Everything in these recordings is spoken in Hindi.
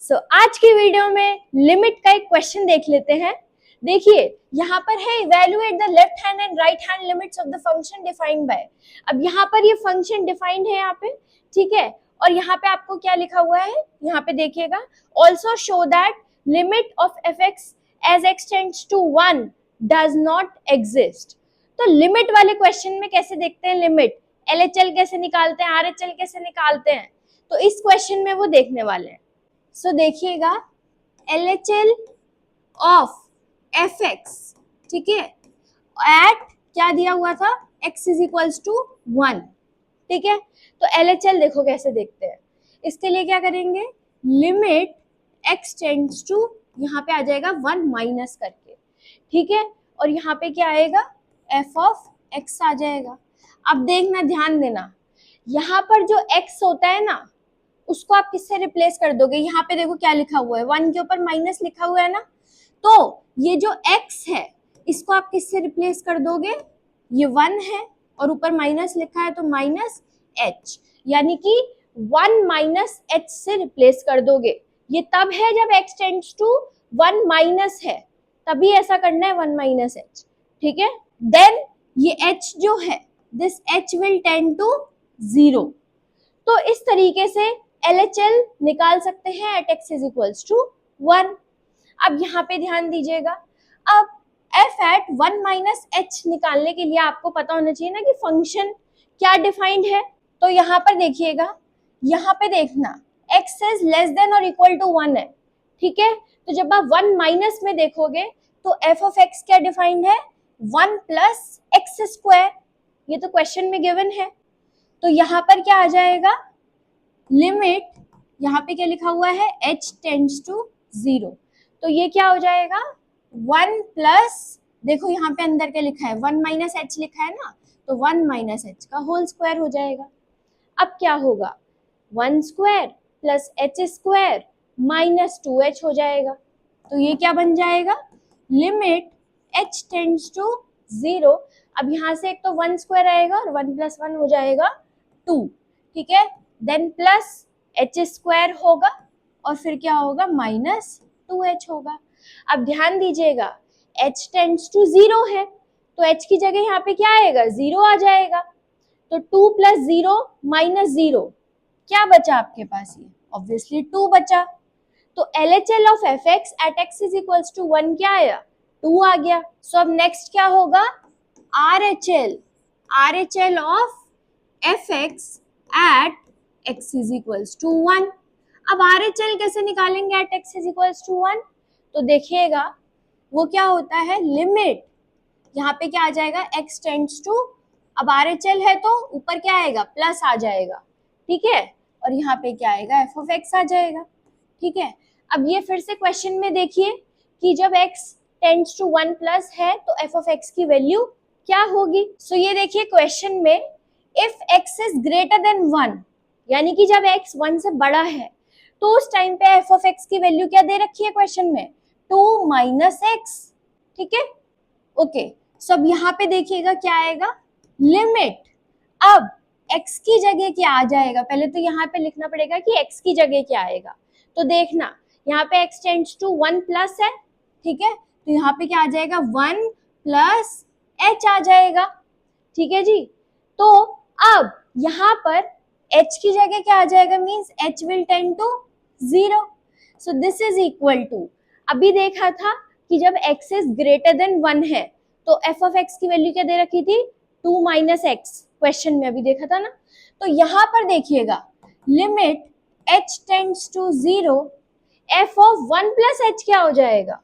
आज की वीडियो में लिमिट का एक क्वेश्चन देख लेते हैं। देखिए यहाँ पर है evaluate the left hand and right hand limits of the function defined by. अब यहाँ पर ये फंक्शन डिफाइंड है यहाँ पे, ठीक है। और यहाँ पे आपको क्या लिखा हुआ है, यहाँ पे देखिएगा, also show that limit of F X as X tends to 1 does not exist. तो लिमिट वाले क्वेश्चन में कैसे देखते हैं लिमिट, एलएचएल कैसे निकालते हैं, आरएचएल कैसे निकालते हैं, तो इस क्वेश्चन में वो देखने वाले हैं। सो देखिएगा, LHL ऑफ एफ एक्स, ठीक है, एट क्या दिया हुआ था, x इज इक्वल्स टू 1, ठीक है। तो LHL देखो कैसे देखते हैं, इसके लिए क्या करेंगे, लिमिट x टेंड्स टू, यहाँ पे आ जाएगा 1 माइनस करके, ठीक है। और यहाँ पे क्या आएगा, f ऑफ x आ जाएगा। अब देखना, ध्यान देना, यहाँ पर जो x होता है ना, उसको आप किससे रिप्लेस कर दोगे, यहाँ पे देखो क्या लिखा हुआ है, 1 के ऊपर माइनस लिखा हुआ है ना, तो ये जो x है इसको आप किससे रिप्लेस कर दोगे, ये 1 है और ऊपर माइनस लिखा है तो माइनस h, यानी कि 1 माइनस h से रिप्लेस कर दोगे। ये तब है जब x टेंड्स टू 1 माइनस है, तभी ऐसा करना है, 1 माइनस h, ठीक है। देन ये h जो है, this h will tend to 0। तो इस तरीके से LHL निकाल सकते हैं at x is equals to 1। अब यहाँ पे ध्यान दीजिएगा, अब f एट 1 माइनस h निकालने के लिए आपको पता होना चाहिए ना कि फंक्शन क्या डिफाइंड है। तो यहाँ पर देखिएगा, यहाँ पे देखना, x इज लेस देन और इक्वल टू 1 है, ठीक है। तो जब आप 1 माइनस में देखोगे तो f ऑफ x क्या डिफाइंड है, 1 प्लस एक्स स्क्वायर, ये तो क्वेश्चन में गिवन है। तो यहाँ पर क्या आ जाएगा, लिमिट, यहाँ पे क्या लिखा हुआ है, h टेंड्स टू 0, तो ये क्या हो जाएगा, 1 प्लस, देखो यहाँ पे अंदर क्या लिखा है, 1 माइनस h लिखा है ना, तो 1 माइनस h का होल स्क्वायर हो जाएगा। अब क्या होगा, 1 square plus h square minus 2h हो जाएगा। तो ये क्या बन जाएगा, लिमिट h टेंड्स टू 0। अब यहाँ से एक तो 1 स्क्वायर आएगा और 1 प्लस 1 हो जाएगा 2, ठीक है। देन प्लस h स्क्वायर होगा और फिर क्या होगा, माइनस 2h होगा। अब ध्यान दीजिएगा, h टेंड्स टू 0 है, तो h की जगह यहाँ पे क्या आएगा, 0 आ जाएगा। तो 2 प्लस 0 माइनस 0, क्या बचा आपके पास, ये ऑब्वियसली 2 बचा। तो LHL of F X at x is equals to 1 क्या आया, 2 आ गया। सो अब नेक्स्ट क्या होगा, RHL of F X at x is equals to 1। अब RHL कैसे निकालेंगे at x is equals to 1, तो देखिएगा वो क्या होता है, लिमिट, यहाँ पे क्या आ जाएगा, x टेंड्स टू, अब RHL है तो ऊपर क्या आएगा, प्लस आ जाएगा, ठीक है। और यहाँ पे क्या आएगा, f ऑफ x आ जाएगा, ठीक है। अब ये फिर से क्वेश्चन में देखिए कि जब x टेंड्स टू 1 प्लस है तो f ऑफ x की वैल्यू क्या होगी। सो ये देखिए क्वेश्चन में, if x is greater than 1, यानी कि जब x 1 से बड़ा है, तो उस टाइम पे f ऑफ x की वैल्यू क्या दे रखी है क्वेश्चन में, 2 माइनस x, ठीक है, ओके। सो अब यहाँ पे देखिएगा क्या आएगा, लिमिट, अब x की जगह क्या आ जाएगा, पहले तो यहाँ पे लिखना पड़ेगा कि x की जगह क्या आएगा। तो देखना, यहाँ पे x टेंड्स टू 1 प्लस है, ठीक है, तो यहाँ पे क्या आ जाएगा, 1 प्लस h आ जाएगा, ठीक है जी। तो अब यहाँ पर h की जगह क्या आ जाएगा, means h will tend to 0। So this is equal to, अभी देखा था कि जब x इज ग्रेटर देन 1 है तो f ऑफ x की वैल्यू क्या दे रखी थी, 2 माइनस एक्स, क्वेश्चन में अभी देखा था ना। तो यहाँ पर देखिएगा, limit h tends to 0, f of 1 plus h क्या हो जाएगा,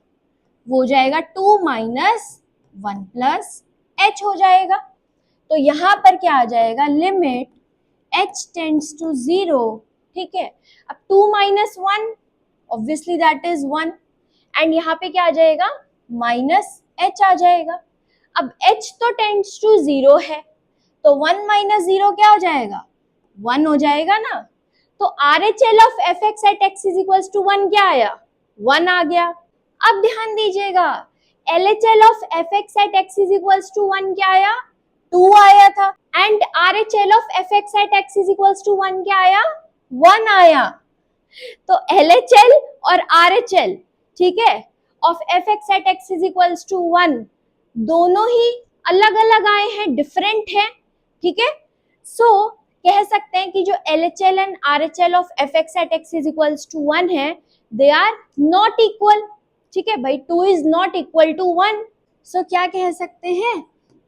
वो हो जाएगा 2 माइनस 1 प्लस h हो जाएगा। तो यहाँ पर क्या आ जाएगा, लिमिट h टेंड्स टू 0, ठीक है। अब 2 minus 1, obviously that is 1, and यहाँ पे क्या आ जाएगा, माइनस h आ जाएगा। अब h तो टेंड्स टू 0 है, तो 1 माइनस 0 क्या हो जाएगा, 1 हो जाएगा ना। तो RHL of F X at x is equals to 1 क्या आया, 1 आ गया। अब ध्यान दीजिएगा, LHL of F X at x is equals to 1 क्या आया, 2 आया था, and RHL of F X at x is equals to 1 क्या आया, 1 आया। तो LHL और RHL, ठीक है, of fx at x is equals to 1, दोनों ही अलग अलग आए हैं, डिफरेंट है, ठीक है। सो कह सकते हैं कि जो LHL and RHL of fx at x is equals to 1 है, दे आर नॉट इक्वल, ठीक है भाई, 2 इज नॉट इक्वल टू 1। सो क्या कह सकते हैं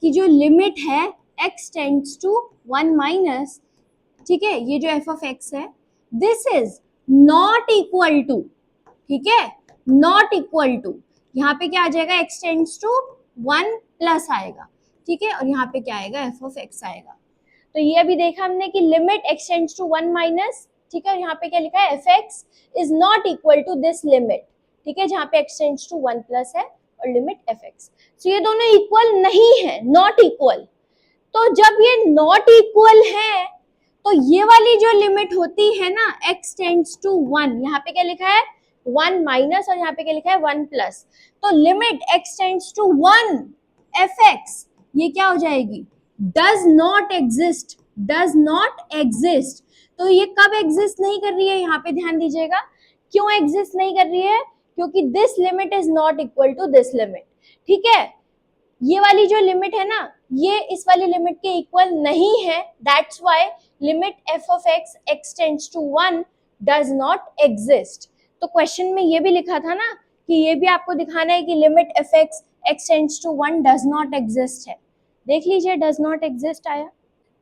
कि जो लिमिट है x टेंड्स टू 1 माइनस, ठीक है, ये जो f ऑफ x है, this is not equal to, ठीक है, नॉट इक्वल टू, यहाँ पे क्या आ जाएगा, x टेंड्स टू 1 प्लस आएगा, ठीक है, और यहाँ पे क्या आएगा, f ऑफ x आएगा। तो ये अभी देखा हमने कि limit x tends to 1 minus, ठीक है, और यहाँ पे क्या लिखा है, fx is not equal to this limit, ठीक है, जहाँ पे x टेंड्स टू 1 प्लस है और लिमिट fx। तो ये दोनों इक्वल नहीं है, नॉट इक्वल। तो जब ये नॉट इक्वल है तो ये वाली जो लिमिट होती है ना, x टेंड्स टू 1, यहाँ पे क्या लिखा है 1 माइनस और यहाँ पे क्या लिखा है 1 प्लस, तो limit x tends to 1 fx ये क्या हो जाएगी, does not exist, does not exist. तो ये कब एग्जिस्ट नहीं कर रही है, यहाँ पे ध्यान दीजिएगा, क्यों एग्जिस्ट नहीं कर रही है, क्योंकि this limit is not equal to this limit, ठीक है, ये वाली जो लिमिट है ना, ये इस वाली लिमिट के इक्वल नहीं है, that's why limit f of x x tends to 1 does not exist. तो क्वेश्चन में ये भी लिखा था ना कि ये भी आपको दिखाना है कि limit f x x tends to 1 does not exist है, देख लीजिए डज नॉट एग्जिस्ट आया।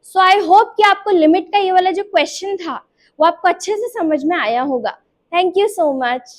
सो आई होप कि आपको लिमिट का ये वाला जो क्वेश्चन था वो आपको अच्छे से समझ में आया होगा। Thank you so much.